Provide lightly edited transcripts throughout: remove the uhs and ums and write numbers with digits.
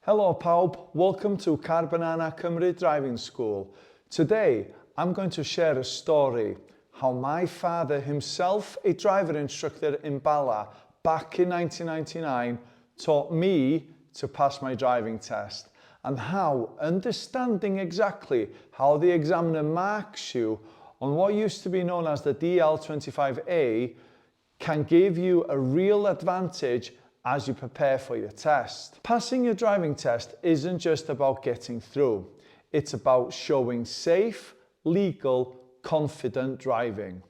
Hello pawb, welcome to Banana Cymru Driving School. Today I'm going to share a story how my father himself, a driver instructor in Bala back in 1999, taught me to pass my driving test, and how understanding exactly how the examiner marks you on what used to be known as the DL25A can give you a real advantage as you prepare for your test. Passing your driving test isn't just about getting through. It's about showing safe, legal, confident driving.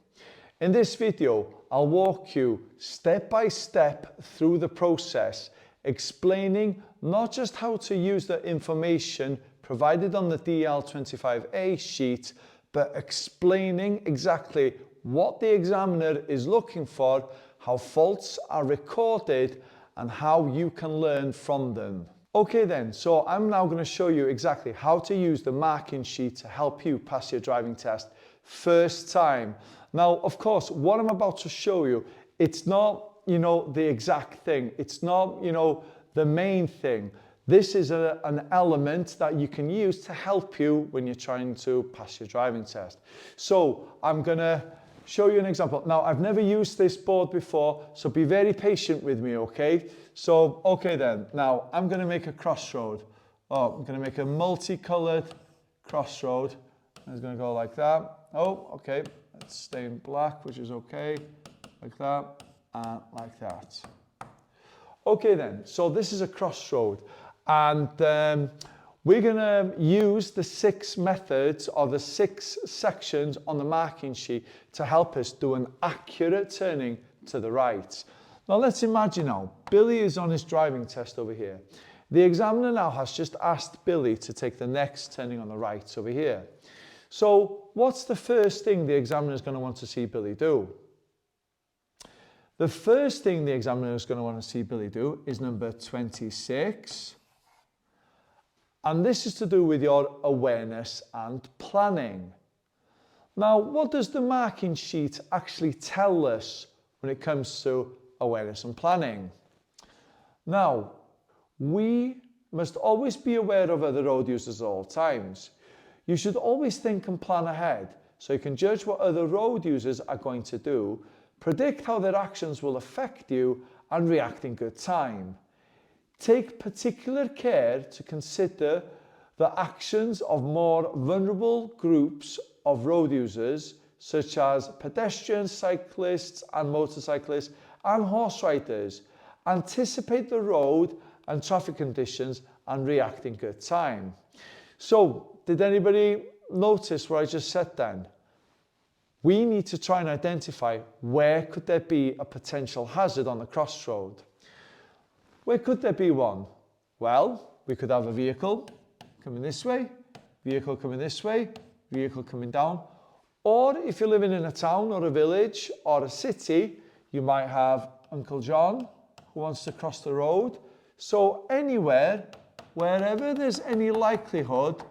In this video, I'll walk you step by step through the process, explaining not just how to use the information provided on the DL25A sheet, but explaining exactly what the examiner is looking for, how faults are recorded, and how you can learn from them. Okay then, so I'm now going to show you exactly how to use the marking sheet to help you pass your driving test first time. Now, of course, what I'm about to show you, it's not, the exact thing. It's not, the main thing. This is an element that you can use to help you when you're trying to pass your driving test. So I'm going to show you an example. Now, I've never used this board before, so be very patient with me, okay? So, okay then, now I'm going to make a crossroad. I'm going to make a multicolored crossroad. It's going to go like that. Oh, okay, let's stay in black, which is okay, like that, and like that. Okay then, so this is a crossroad, and we're going to use the 6 methods or the 6 sections on the marking sheet to help us do an accurate turning to the right. Now let's imagine now, Billy is on his driving test over here. The examiner now has just asked Billy to take the next turning on the right over here. So what's the first thing the examiner is going to want to see Billy do? The first thing the examiner is going to want to see Billy do is number 26. And this is to do with your awareness and planning. Now, what does the marking sheet actually tell us when it comes to awareness and planning? Now, we must always be aware of other road users at all times. You should always think and plan ahead so you can judge what other road users are going to do, predict how their actions will affect you, and react in good time. Take particular care to consider the actions of more vulnerable groups of road users, such as pedestrians, cyclists and motorcyclists, and horse riders. Anticipate the road and traffic conditions and react in good time. So, did anybody notice what I just said then? We need to try and identify where could there be a potential hazard on the crossroad. Where could there be one? Well, we could have a vehicle coming this way, vehicle coming this way, vehicle coming down. Or if you're living in a town or a village or a city, you might have Uncle John who wants to cross the road. So anywhere, wherever there's any likelihood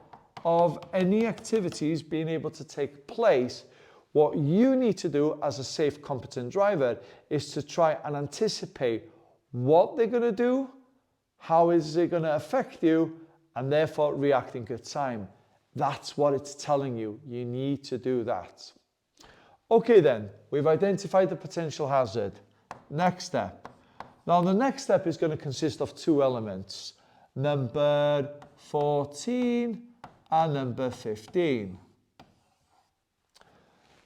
of any activities being able to take place, what you need to do as a safe, competent driver is to try and anticipate what they're going to do, how is it going to affect you, and therefore react in good time. That's what it's telling you. You need to do that. Okay then, we've identified the potential hazard. Next step. Now the next step is going to consist of 2 elements, number 14 and number 15.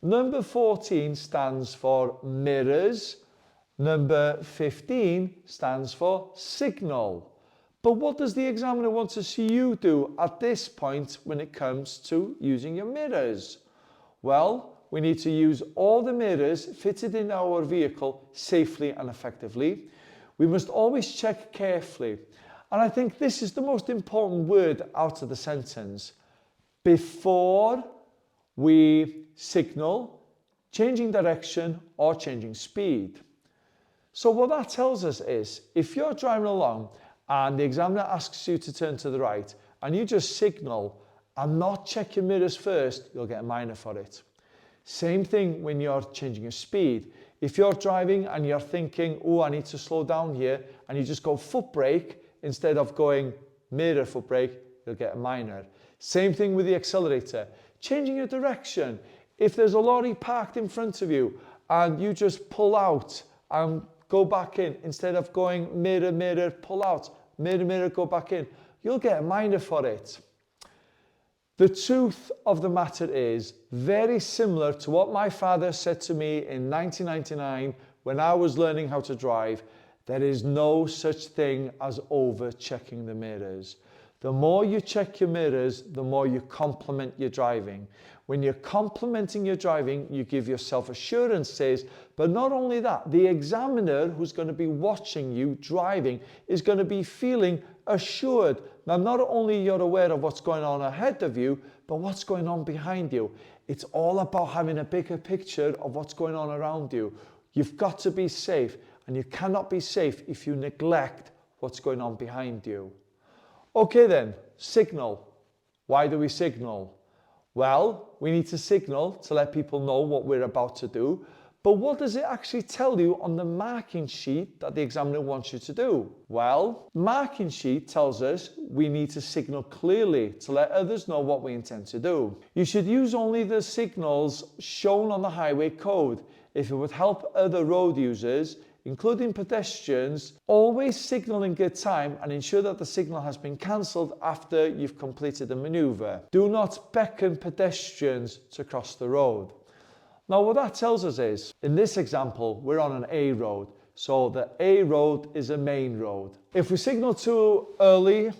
Number 14 stands for mirrors. Number 15 stands for signal. But what does the examiner want to see you do at this point when it comes to using your mirrors? Well, we need to use all the mirrors fitted in our vehicle safely and effectively. We must always check carefully. And I think this is the most important word out of the sentence. Before we signal, changing direction or changing speed. So what that tells us is, if you're driving along and the examiner asks you to turn to the right and you just signal and not check your mirrors first, you'll get a minor for it. Same thing when you're changing your speed. If you're driving and you're thinking, oh, I need to slow down here, and you just go foot brake instead of going mirror foot brake, you'll get a minor. Same thing with the accelerator. Changing your direction. If there's a lorry parked in front of you and you just pull out and go back in, instead of going mirror, mirror, pull out, mirror, mirror, go back in, you'll get a minor for it. The truth of the matter is very similar to what my father said to me in 1999 when I was learning how to drive. There is no such thing as over checking the mirrors. The more you check your mirrors, the more you complement your driving. When you're complementing your driving, you give yourself assurances, but not only that, the examiner who's going to be watching you driving is going to be feeling assured. Now, not only you're aware of what's going on ahead of you, but what's going on behind you. It's all about having a bigger picture of what's going on around you. You've got to be safe, and you cannot be safe if you neglect what's going on behind you. Okay then, signal. Why do we signal? Well, we need to signal to let people know what we're about to do. But what does it actually tell you on the marking sheet that the examiner wants you to do? Well, marking sheet tells us we need to signal clearly to let others know what we intend to do. You should use only the signals shown on the highway code. If it would help other road users, including pedestrians, always signal in good time and ensure that the signal has been cancelled after you've completed the manoeuvre. Do not beckon pedestrians to cross the road. Now, what that tells us is, in this example, we're on an A road. So the A road is a main road. If we signal too early,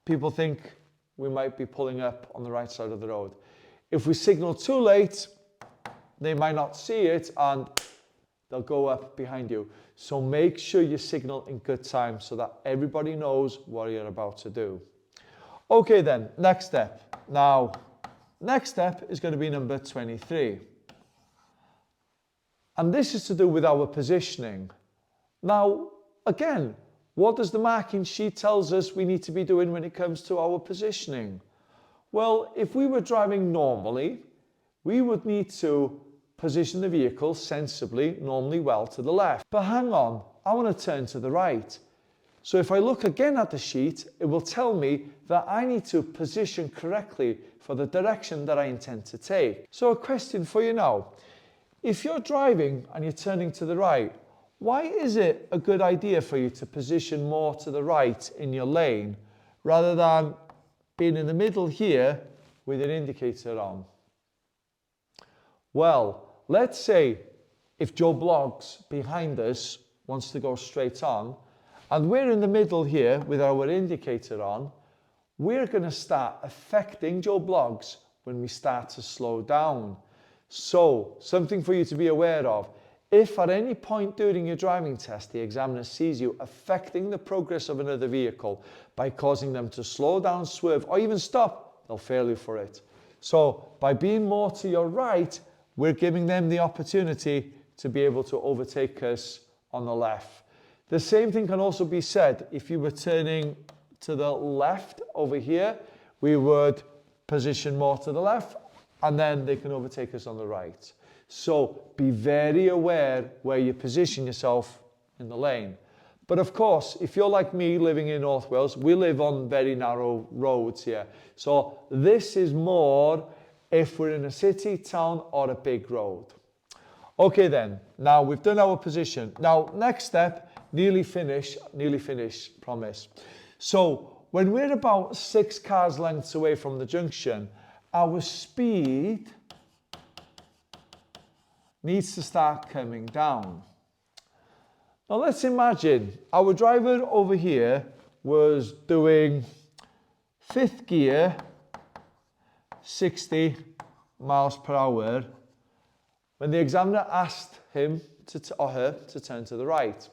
people think we might be pulling up on the right side of the road. If we signal too late, they might not see it and they'll go up behind you. So make sure you signal in good time so that everybody knows what you're about to do. Okay then, next step. Now, next step is going to be number 23. And this is to do with our positioning. Now, again, what does the marking sheet tells us we need to be doing when it comes to our positioning? Well, if we were driving normally, we would need to position the vehicle sensibly, normally well to the left. But hang on, I want to turn to the right. So if I look again at the sheet, it will tell me that I need to position correctly for the direction that I intend to take. So a question for you now. If you're driving and you're turning to the right, why is it a good idea for you to position more to the right in your lane rather than being in the middle here with your indicator on? Well, let's say if Joe Bloggs behind us wants to go straight on and we're in the middle here with our indicator on, we're going to start affecting Joe Bloggs when we start to slow down. So, something for you to be aware of. If at any point during your driving test the examiner sees you affecting the progress of another vehicle by causing them to slow down, swerve, or even stop, they'll fail you for it. So, by being more to your right, we're giving them the opportunity to be able to overtake us on the left. The same thing can also be said if you were turning to the left over here, we would position more to the left and then they can overtake us on the right. So be very aware where you position yourself in the lane. But of course, if you're like me living in North Wales, we live on very narrow roads here. So this is more if we're in a city, town or a big road. Okay then, now we've done our position. Now next step, nearly finish, promise. So when we're about 6 cars lengths away from the junction, our speed needs to start coming down. Now let's imagine our driver over here was doing 5th gear, 60 miles per hour when the examiner asked him or her to turn to the right.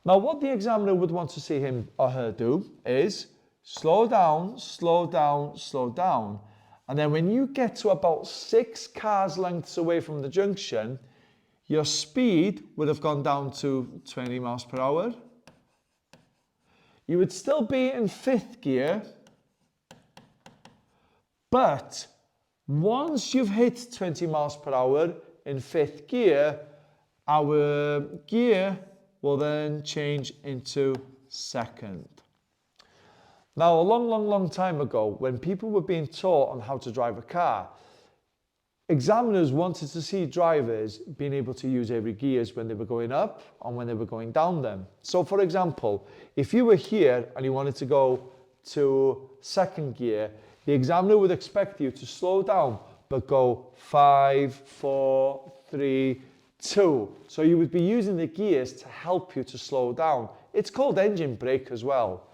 Now what the examiner would want to see him or her do is slow down, slow down, slow down. And then when you get to about 6 cars lengths away from the junction, your speed would have gone down to 20 miles per hour. You would still be in 5th gear, but once you've hit 20 miles per hour in 5th gear, our gear will then change into 2nd. Now, a long time ago, when people were being taught on how to drive a car, examiners wanted to see drivers being able to use every gears when they were going up and when they were going down them. So for example, if you were here and you wanted to go to second gear, the examiner would expect you to slow down, but go 5, 4, 3, 2. So you would be using the gears to help you to slow down. It's called engine brake as well.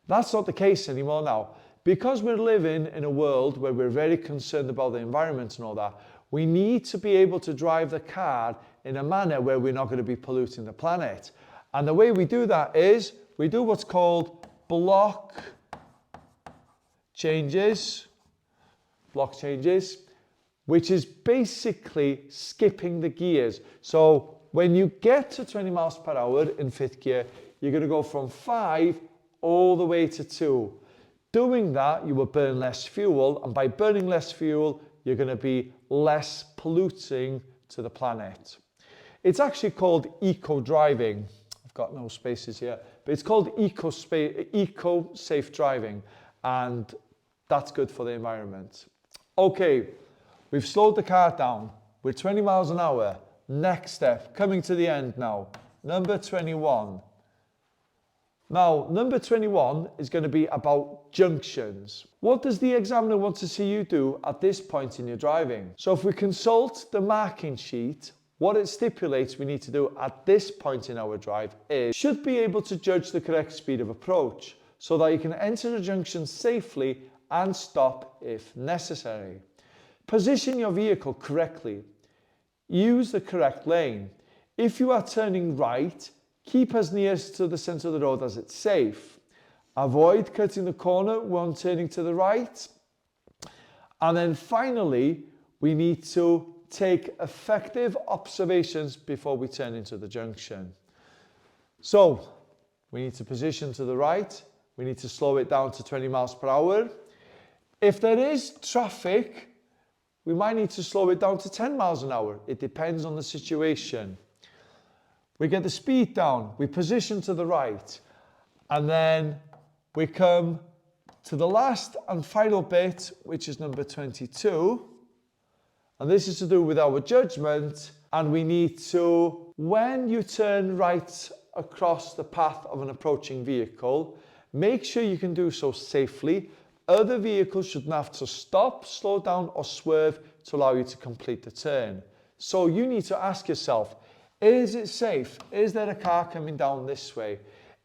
That's not the case anymore now. Because we're living in a world where we're very concerned about the environment and all that, we need to be able to drive the car in a manner where we're not going to be polluting the planet. And the way we do that is we do what's called block changes, which is basically skipping the gears. So when you get to 20 miles per hour in fifth gear, you're going to go from 5 all the way to 2. Doing that, you will burn less fuel, and by burning less fuel, you're going to be less polluting to the planet. It's actually called eco-driving. I've got no spaces here, but it's called eco-safe driving, and that's good for the environment. Okay, we've slowed the car down. We're 20 miles an hour. Next step, coming to the end now. Number 21. Now, number 21 is going to be about junctions. What does the examiner want to see you do at this point in your driving? So if we consult the marking sheet, what it stipulates we need to do at this point in our drive is should be able to judge the correct speed of approach so that you can enter a junction safely and stop if necessary. Position your vehicle correctly. Use the correct lane. If you are turning right, keep as near to the centre of the road as it's safe. Avoid cutting the corner when turning to the right. And then finally, we need to take effective observations before we turn into the junction. So, we need to position to the right. We need to slow it down to 20 miles per hour. If there is traffic, we might need to slow it down to 10 miles an hour. It depends on the situation. We get the speed down, we position to the right, and then we come to the last and final bit, which is number 22. And this is to do with our judgment, and we need to, when you turn right across the path of an approaching vehicle, make sure you can do so safely. Other vehicles shouldn't have to stop, slow down, or swerve to allow you to complete the turn. So you need to ask yourself, is it safe? Is there a car coming down this way?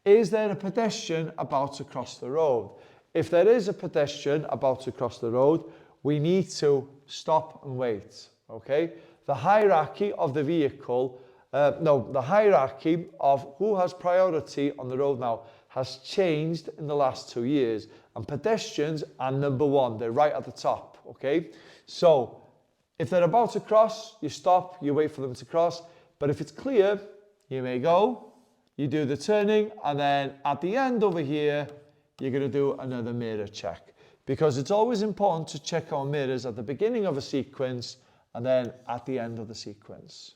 Is there a pedestrian about to cross the road? If there is a pedestrian about to cross the road, we need to stop and wait, okay? The hierarchy of the vehicle, the hierarchy of who has priority on the road now has changed in the last 2 years, and pedestrians are number 1. They're right at the top, okay? So if they're about to cross, you stop, you wait for them to cross. But if it's clear, you may go, you do the turning, and then at the end over here, you're going to do another mirror check. Because it's always important to check our mirrors at the beginning of a sequence and then at the end of the sequence.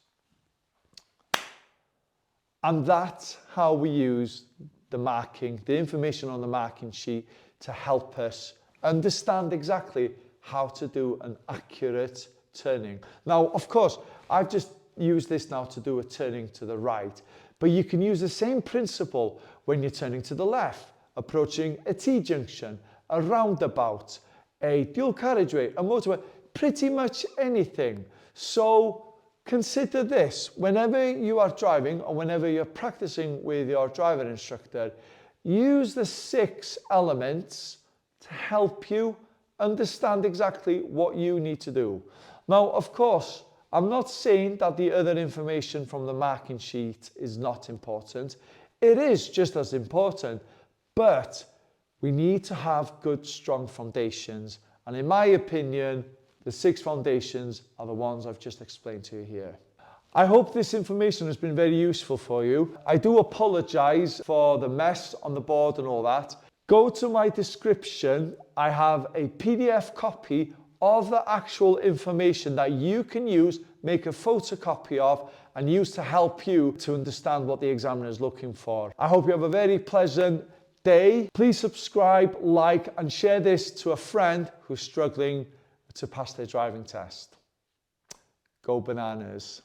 And that's how we use the marking, the information on the marking sheet to help us understand exactly how to do an accurate turning. Now, of course, I've just use this now to do a turning to the right, but you can use the same principle when you're turning to the left, approaching a T-junction, a roundabout, a dual carriageway, a motorway, pretty much anything. So consider this, whenever you are driving or whenever you're practicing with your driver instructor, use the 6 elements to help you understand exactly what you need to do. Now, of course, I'm not saying that the other information from the marking sheet is not important. It is just as important, but we need to have good, strong foundations. And in my opinion, the 6 foundations are the ones I've just explained to you here. I hope this information has been very useful for you. I do apologize for the mess on the board and all that. Go to my description. I have a PDF copy of the actual information that you can use, make a photocopy of, and use to help you to understand what the examiner is looking for. I hope you have a very pleasant day. Please subscribe, like, and share this to a friend who's struggling to pass their driving test. Go bananas.